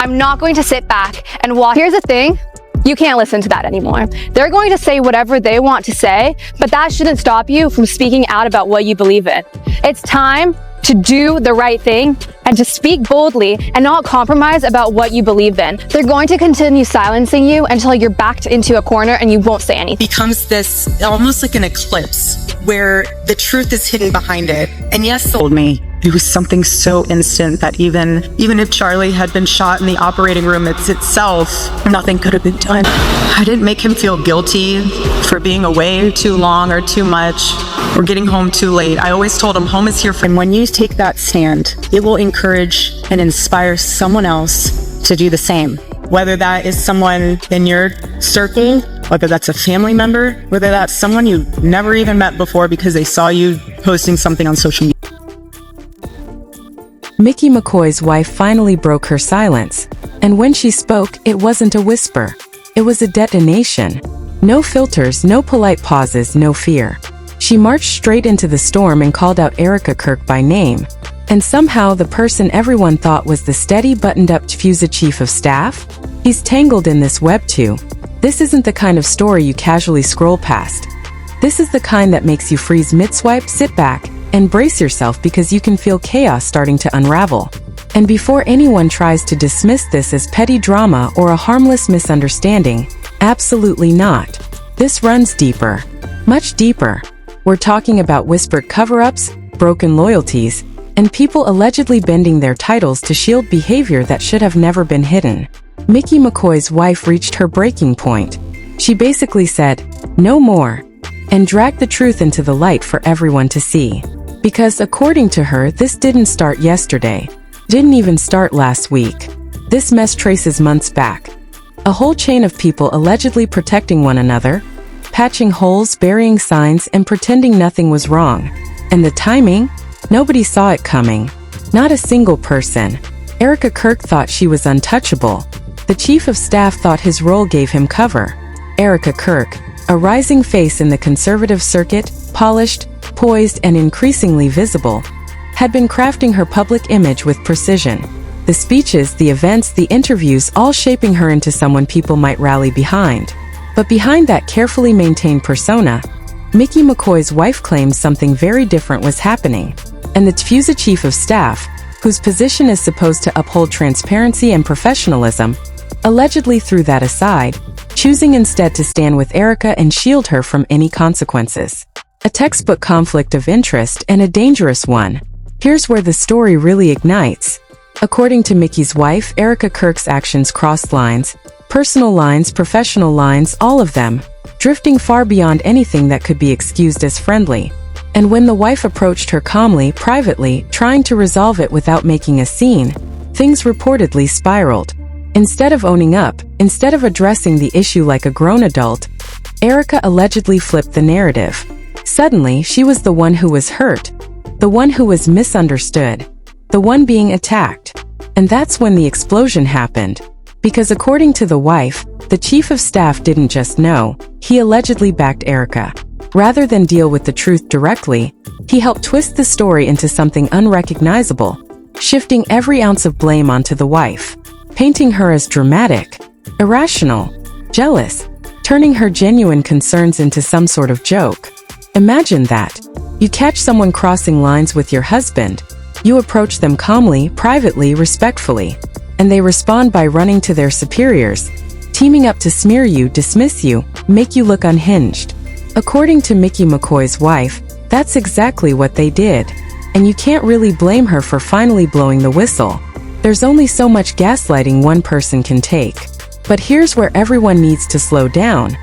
I'm not going to sit back and watch. Here's the thing. You can't listen to that anymore. They're going to say whatever they want to say, but that shouldn't stop you from speaking out about what you believe in. It's time to do the right thing and to speak boldly and not compromise about what you believe in. They're going to continue silencing you until you're backed into a corner and you won't say anything. Becomes this almost like an eclipse where the truth is hidden behind it. And yes, told me it was something so instant that even if Charlie had been shot in the operating room itself, nothing could have been done. I didn't make him feel guilty for being away too long or too much or getting home too late. I always told him home is here for him. When you take that stand, it will encourage and inspire someone else to do the same. Whether that is someone in your circle, whether that's a family member, whether that's someone you never even met before because they saw you posting something on social media. Mickey McCoy's wife finally broke her silence, and when she spoke, it wasn't a whisper. It was a detonation. No filters, no polite pauses, no fear. She marched straight into the storm and called out Erika Kirk by name. And somehow the person everyone thought was the steady, buttoned-up TPUSA chief of staff? He's tangled in this web too. This isn't the kind of story you casually scroll past. This is the kind that makes you freeze mid-swipe, sit back, and brace yourself because you can feel chaos starting to unravel. And before anyone tries to dismiss this as petty drama or a harmless misunderstanding, absolutely not. This runs deeper. Much deeper. We're talking about whispered cover-ups, broken loyalties, and people allegedly bending their titles to shield behavior that should have never been hidden. Mickey McCoy's wife reached her breaking point. She basically said, "No more," and dragged the truth into the light for everyone to see. Because according to her, this didn't start yesterday. Didn't even start last week. This mess traces months back. A whole chain of people allegedly protecting one another, patching holes, burying signs, and pretending nothing was wrong. And the timing? Nobody saw it coming. Not a single person. Erika Kirk thought she was untouchable. The chief of staff thought his role gave him cover. Erika Kirk, a rising face in the conservative circuit, polished, poised, and increasingly visible, had been crafting her public image with precision. The speeches, the events, the interviews, all shaping her into someone people might rally behind. But behind that carefully maintained persona, Mickey McCoy's wife claims something very different was happening. And the TPUSA chief of staff, whose position is supposed to uphold transparency and professionalism, allegedly threw that aside, choosing instead to stand with Erika and shield her from any consequences. A textbook conflict of interest and a dangerous one. Here's where the story really ignites. According to Mickey's wife, Erika Kirk's actions crossed lines, personal lines, professional lines, all of them, drifting far beyond anything that could be excused as friendly. And when the wife approached her calmly, privately, trying to resolve it without making a scene, things reportedly spiraled. Instead of owning up, instead of addressing the issue like a grown adult, Erika allegedly flipped the narrative. Suddenly, she was the one who was hurt, the one who was misunderstood, the one being attacked. And that's when the explosion happened. Because according to the wife, the chief of staff didn't just know, he allegedly backed Erika. Rather than deal with the truth directly, he helped twist the story into something unrecognizable, shifting every ounce of blame onto the wife, painting her as dramatic, irrational, jealous, turning her genuine concerns into some sort of joke. Imagine that. You catch someone crossing lines with your husband, you approach them calmly, privately, respectfully, and they respond by running to their superiors, teaming up to smear you, dismiss you, make you look unhinged. According to Mickey McCoy's wife, that's exactly what they did. And you can't really blame her for finally blowing the whistle. There's only so much gaslighting one person can take. But here's where everyone needs to slow down.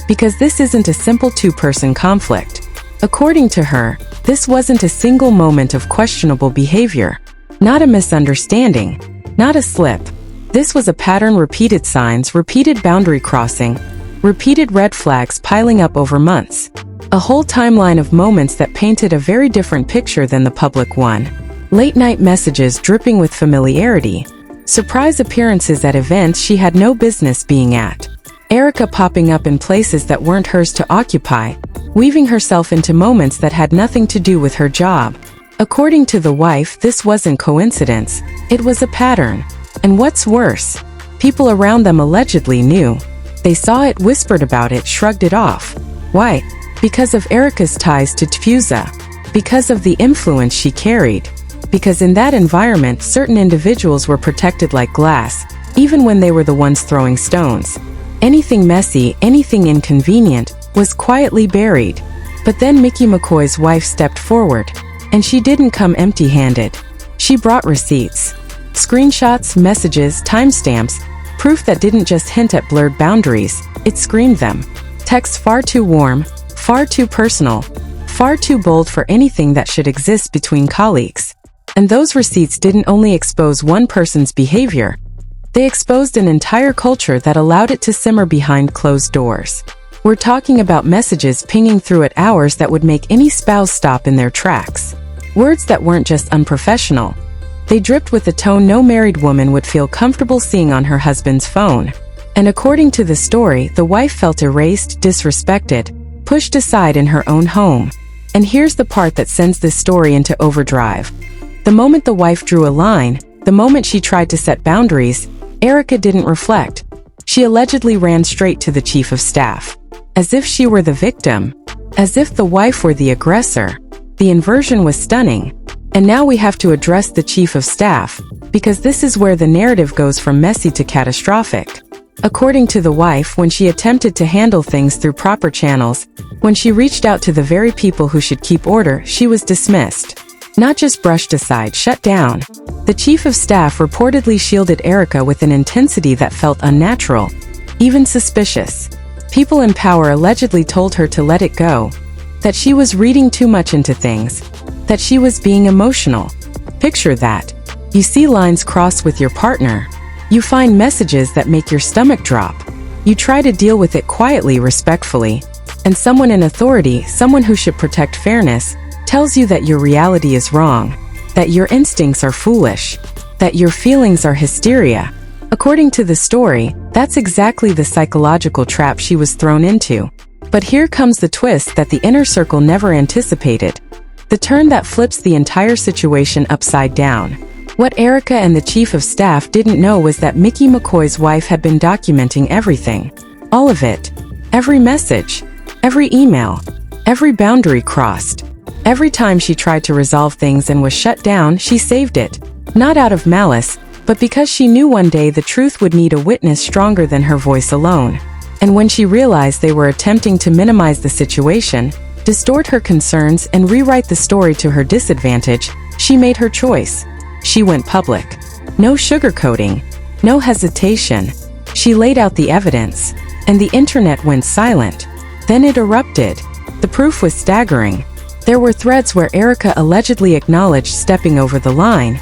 Because this isn't a simple two-person conflict. According to her, this wasn't a single moment of questionable behavior. Not a misunderstanding. Not a slip. This was a pattern, repeated signs, repeated boundary crossing, repeated red flags piling up over months. A whole timeline of moments that painted a very different picture than the public one. Late-night messages dripping with familiarity. Surprise appearances at events she had no business being at. Erika popping up in places that weren't hers to occupy, weaving herself into moments that had nothing to do with her job. According to the wife, this wasn't coincidence. It was a pattern. And what's worse, people around them allegedly knew. They saw it, whispered about it, shrugged it off. Why? Because of Erika's ties to TPUSA. Because of the influence she carried. Because in that environment, certain individuals were protected like glass, even when they were the ones throwing stones. Anything messy, anything inconvenient, was quietly buried. But then McCoy's wife stepped forward. And she didn't come empty-handed. She brought receipts. Screenshots, messages, timestamps, proof that didn't just hint at blurred boundaries, it screamed them. Texts far too warm, far too personal, far too bold for anything that should exist between colleagues. And those receipts didn't only expose one person's behavior, they exposed an entire culture that allowed it to simmer behind closed doors. We're talking about messages pinging through at hours that would make any spouse stop in their tracks. Words that weren't just unprofessional. They dripped with a tone no married woman would feel comfortable seeing on her husband's phone. And according to the story, the wife felt erased, disrespected, pushed aside in her own home. And here's the part that sends this story into overdrive. The moment the wife drew a line, the moment she tried to set boundaries, Erika didn't reflect. She allegedly ran straight to the chief of staff. As if she were the victim. As if the wife were the aggressor. The inversion was stunning. And now we have to address the chief of staff, because this is where the narrative goes from messy to catastrophic. According to the wife, when she attempted to handle things through proper channels, when she reached out to the very people who should keep order, she was dismissed. Not just brushed aside, shut down. The chief of staff reportedly shielded Erika with an intensity that felt unnatural, even suspicious. People in power allegedly told her to let it go, that she was reading too much into things, that she was being emotional. Picture that. You see lines crossed with your partner. You find messages that make your stomach drop. You try to deal with it quietly, respectfully. And someone in authority, someone who should protect fairness, tells you that your reality is wrong, that your instincts are foolish, that your feelings are hysteria. According to the story, that's exactly the psychological trap she was thrown into. But here comes the twist that the inner circle never anticipated. The turn that flips the entire situation upside down. What Erika and the chief of staff didn't know was that McCoy's wife had been documenting everything. All of it. Every message. Every email. Every boundary crossed. Every time she tried to resolve things and was shut down, she saved it. Not out of malice, but because she knew one day the truth would need a witness stronger than her voice alone. And when she realized they were attempting to minimize the situation, distort her concerns, and rewrite the story to her disadvantage, she made her choice. She went public. No sugarcoating. No hesitation. She laid out the evidence. And the internet went silent. Then it erupted. The proof was staggering. There were threads where Erika allegedly acknowledged stepping over the line,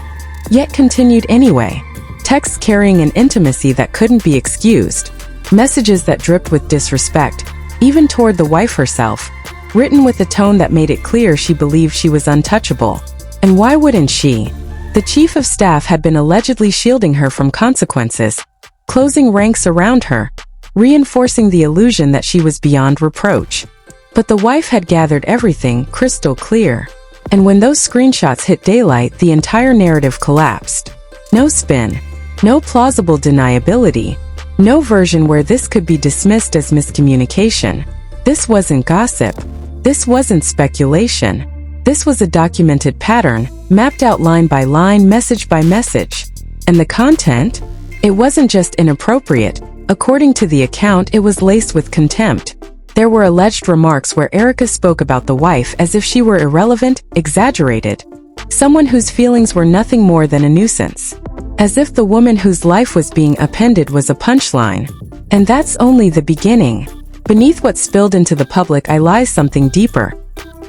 yet continued anyway. Texts carrying an intimacy that couldn't be excused. Messages that dripped with disrespect, even toward the wife herself, written with a tone that made it clear she believed she was untouchable. And why wouldn't she? The chief of staff had been allegedly shielding her from consequences, closing ranks around her, reinforcing the illusion that she was beyond reproach. But the wife had gathered everything crystal clear. And when those screenshots hit daylight, the entire narrative collapsed. No spin. No plausible deniability. No version where this could be dismissed as miscommunication. This wasn't gossip. This wasn't speculation. This was a documented pattern, mapped out line by line, message by message. And the content? It wasn't just inappropriate. According to the account, it was laced with contempt. There were alleged remarks where Erika spoke about the wife as if she were irrelevant, exaggerated. Someone whose feelings were nothing more than a nuisance. As if the woman whose life was being appended was a punchline. And that's only the beginning. Beneath what spilled into the public lies something deeper.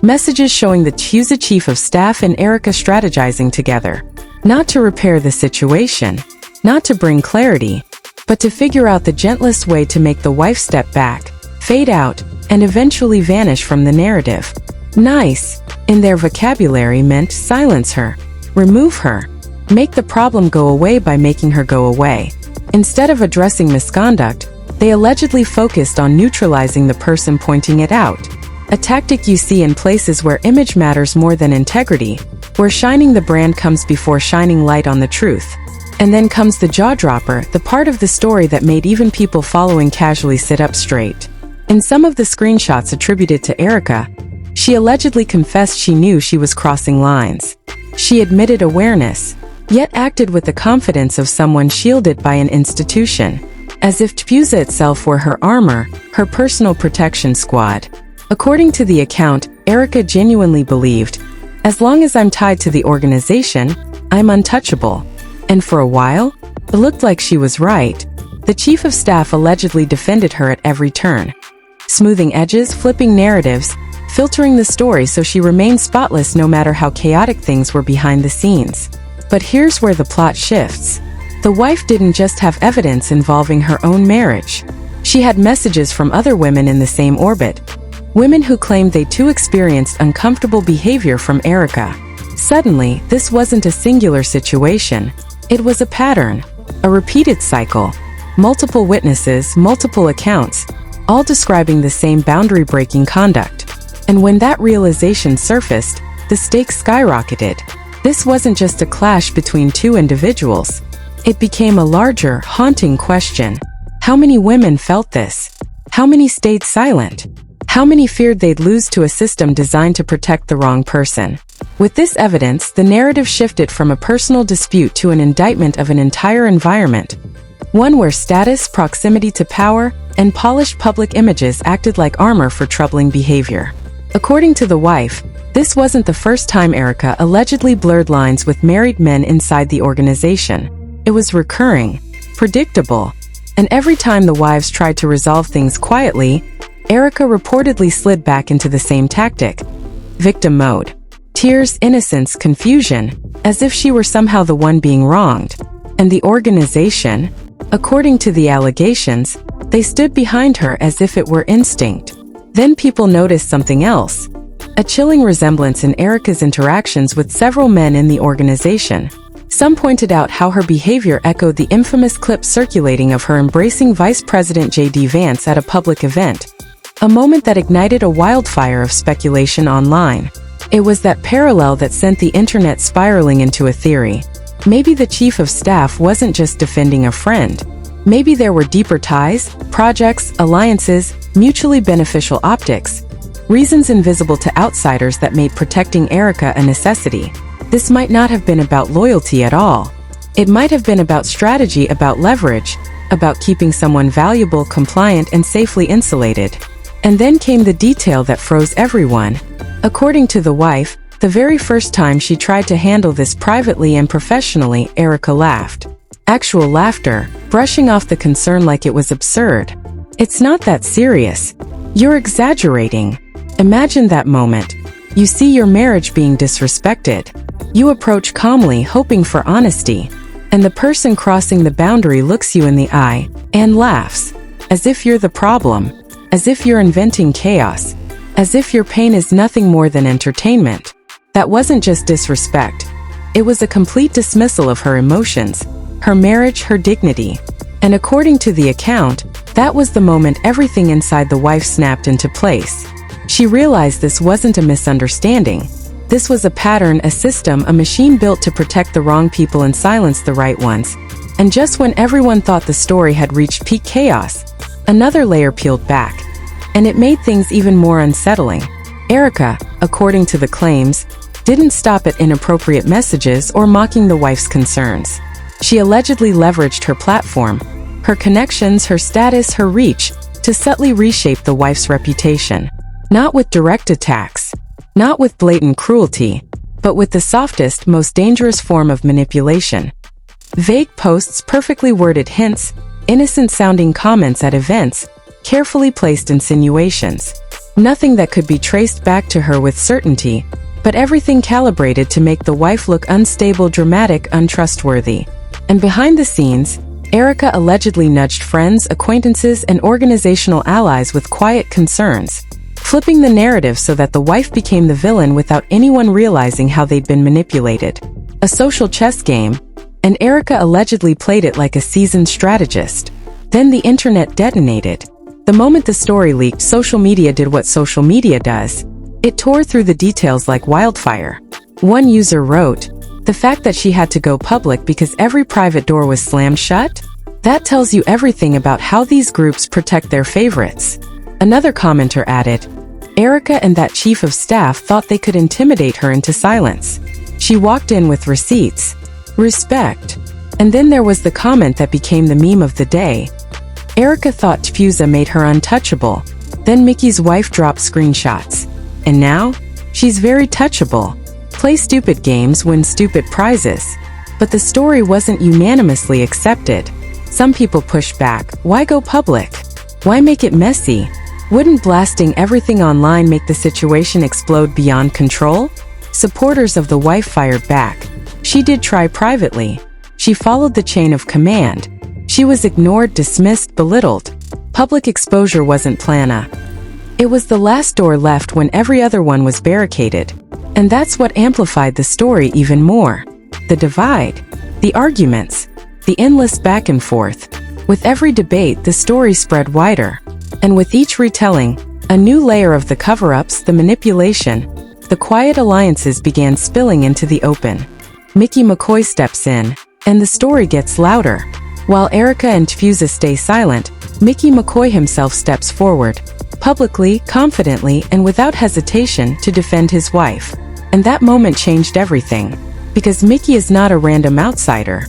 Messages showing the TPUSA chief of staff and Erika strategizing together. Not to repair the situation. Not to bring clarity. But to figure out the gentlest way to make the wife step back, fade out, and eventually vanish from the narrative. Nice, in their vocabulary, meant silence her, remove her, make the problem go away by making her go away. Instead of addressing misconduct, they allegedly focused on neutralizing the person pointing it out. A tactic you see in places where image matters more than integrity, where shining the brand comes before shining light on the truth. And then comes the jaw-dropper, the part of the story that made even people following casually sit up straight. In some of the screenshots attributed to Erika, she allegedly confessed she knew she was crossing lines. She admitted awareness, yet acted with the confidence of someone shielded by an institution, as if TPUSA itself were her armor, her personal protection squad. According to the account, Erika genuinely believed, "As long as I'm tied to the organization, I'm untouchable." And for a while, it looked like she was right. The chief of staff allegedly defended her at every turn, smoothing edges, flipping narratives, filtering the story so she remained spotless no matter how chaotic things were behind the scenes. But here's where the plot shifts. The wife didn't just have evidence involving her own marriage. She had messages from other women in the same orbit. Women who claimed they too experienced uncomfortable behavior from Erika. Suddenly, this wasn't a singular situation. It was a pattern, a repeated cycle. Multiple witnesses, multiple accounts, all describing the same boundary-breaking conduct. And when that realization surfaced, the stakes skyrocketed. This wasn't just a clash between two individuals. It became a larger, haunting question. How many women felt this? How many stayed silent? How many feared they'd lose to a system designed to protect the wrong person? With this evidence, the narrative shifted from a personal dispute to an indictment of an entire environment. One where status, proximity to power, and polished public images acted like armor for troubling behavior. According to the wife, this wasn't the first time Erika allegedly blurred lines with married men inside the organization. It was recurring, predictable, and every time the wives tried to resolve things quietly, Erika reportedly slid back into the same tactic. Victim mode. Tears, innocence, confusion, as if she were somehow the one being wronged. And the organization, according to the allegations, they stood behind her as if it were instinct. Then people noticed something else. A chilling resemblance in Erika's interactions with several men in the organization. Some pointed out how her behavior echoed the infamous clip circulating of her embracing Vice President J.D. Vance at a public event. A moment that ignited a wildfire of speculation online. It was that parallel that sent the internet spiraling into a theory. Maybe the chief of staff wasn't just defending a friend. Maybe there were deeper ties, projects, alliances, mutually beneficial optics, reasons invisible to outsiders that made protecting Erika a necessity. This might not have been about loyalty at all. It might have been about strategy, about leverage, about keeping someone valuable, compliant, and safely insulated. And then came the detail that froze everyone. According to the wife, the very first time she tried to handle this privately and professionally, Erika laughed. Actual laughter, brushing off the concern like it was absurd. "It's not that serious. You're exaggerating." Imagine that moment. You see your marriage being disrespected. You approach calmly, hoping for honesty. And the person crossing the boundary looks you in the eye and laughs. As if you're the problem. As if you're inventing chaos. As if your pain is nothing more than entertainment. That wasn't just disrespect. It was a complete dismissal of her emotions, her marriage, her dignity. And according to the account, that was the moment everything inside the wife snapped into place. She realized this wasn't a misunderstanding. This was a pattern, a system, a machine built to protect the wrong people and silence the right ones. And just when everyone thought the story had reached peak chaos, another layer peeled back. And it made things even more unsettling. Erika, according to the claims, didn't stop at inappropriate messages or mocking the wife's concerns. She allegedly leveraged her platform, her connections, her status, her reach, to subtly reshape the wife's reputation. Not with direct attacks, not with blatant cruelty, but with the softest, most dangerous form of manipulation. Vague posts, perfectly worded hints, innocent-sounding comments at events, carefully placed insinuations. Nothing that could be traced back to her with certainty, but everything calibrated to make the wife look unstable, dramatic, untrustworthy. And behind the scenes, Erika allegedly nudged friends, acquaintances, and organizational allies with quiet concerns, flipping the narrative so that the wife became the villain without anyone realizing how they'd been manipulated. A social chess game, and Erika allegedly played it like a seasoned strategist. Then the internet detonated. The moment the story leaked, social media did what social media does. It tore through the details like wildfire. One user wrote, The fact that she had to go public because every private door was slammed shut? That tells you everything about how these groups protect their favorites. Another commenter added, Erika and that chief of staff thought they could intimidate her into silence. She walked in with receipts. Respect. And then there was the comment that became the meme of the day. Erika thought TPUSA made her untouchable. Then Mickey's wife dropped screenshots. And now? She's very touchable. Play stupid games, win stupid prizes. But the story wasn't unanimously accepted. Some people pushed back. Why go public? Why make it messy? Wouldn't blasting everything online make the situation explode beyond control? Supporters of the wife fired back. She did try privately. She followed the chain of command. She was ignored, dismissed, belittled. Public exposure wasn't plan A. It was the last door left when every other one was barricaded. And that's what amplified the story even more. The divide, the arguments, the endless back and forth. With every debate, the story spread wider. And with each retelling, a new layer of the cover-ups, the manipulation, the quiet alliances began spilling into the open. Mickey McCoy steps in, and the story gets louder. While Erika and TPUSA stay silent, Mickey McCoy himself steps forward, publicly, confidently, and without hesitation to defend his wife. And that moment changed everything. Because Mickey is not a random outsider.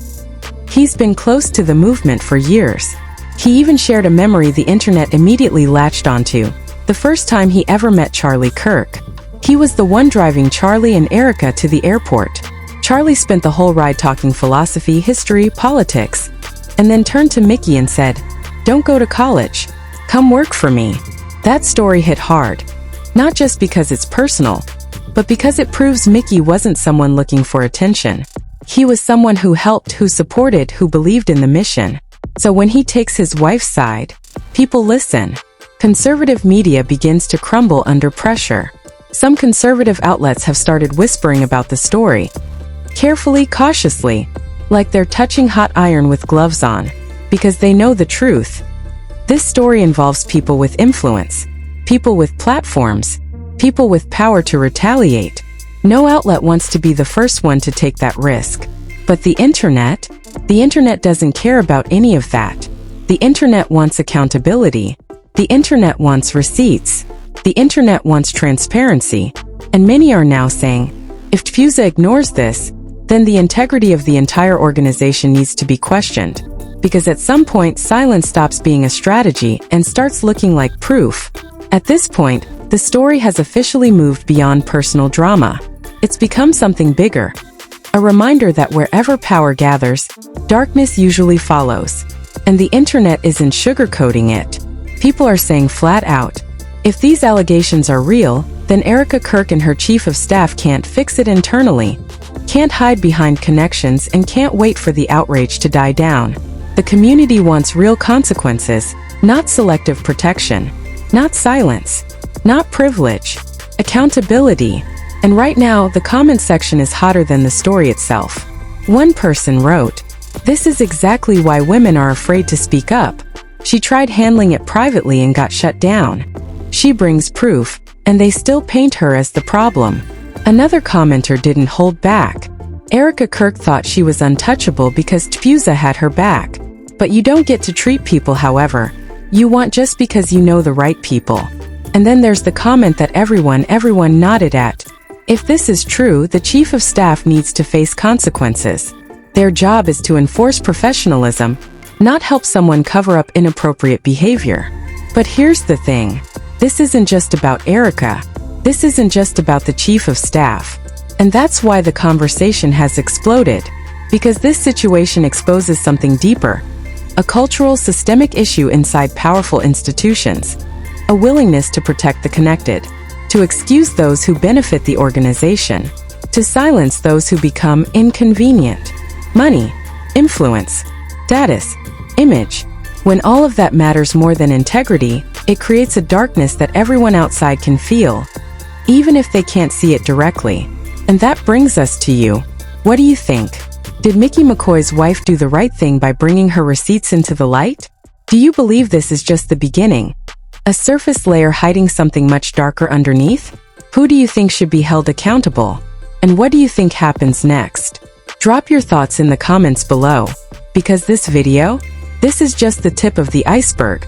He's been close to the movement for years. He even shared a memory the internet immediately latched onto. The first time he ever met Charlie Kirk. He was the one driving Charlie and Erika to the airport. Charlie spent the whole ride talking philosophy, history, politics, and then turned to Mickey and said, "Don't go to college. Come work for me." That story hit hard. Not just because it's personal, but because it proves Mickey wasn't someone looking for attention. He was someone who helped, who supported, who believed in the mission. So when he takes his wife's side, people listen. Conservative media begins to crumble under pressure. Some conservative outlets have started whispering about the story. Carefully, cautiously, like they're touching hot iron with gloves on, because they know the truth. This story involves people with influence, people with platforms, people with power to retaliate. No outlet wants to be the first one to take that risk. But the internet doesn't care about any of that. The internet wants accountability. The internet wants receipts. The internet wants transparency. And many are now saying, if TPUSA ignores this, then the integrity of the entire organization needs to be questioned. Because at some point, silence stops being a strategy and starts looking like proof. At this point, the story has officially moved beyond personal drama. It's become something bigger. A reminder that wherever power gathers, darkness usually follows. And the internet isn't sugarcoating it. People are saying flat out, if these allegations are real, then Erika Kirk and her chief of staff can't fix it internally, can't hide behind connections, and can't wait for the outrage to die down. The community wants real consequences, not selective protection, not silence, not privilege, accountability. And right now, the comment section is hotter than the story itself. One person wrote, "This is exactly why women are afraid to speak up. She tried handling it privately and got shut down. She brings proof, and they still paint her as the problem." Another commenter didn't hold back. Erika Kirk thought she was untouchable because TPUSA had her back. But you don't get to treat people however you want just because you know the right people. And then there's the comment that everyone nodded at. If this is true, the chief of staff needs to face consequences. Their job is to enforce professionalism, not help someone cover up inappropriate behavior. But here's the thing. This isn't just about Erika. This isn't just about the chief of staff. And that's why the conversation has exploded. Because this situation exposes something deeper. A cultural, systemic issue inside powerful institutions. A willingness to protect the connected. To excuse those who benefit the organization. To silence those who become inconvenient. Money, influence, status, image. When all of that matters more than integrity, it creates a darkness that everyone outside can feel, even if they can't see it directly. And that brings us to you. What do you think? Did Mickey McCoy's wife do the right thing by bringing her receipts into the light? Do you believe this is just the beginning? A surface layer hiding something much darker underneath? Who do you think should be held accountable? And what do you think happens next? Drop your thoughts in the comments below. Because this is just the tip of the iceberg.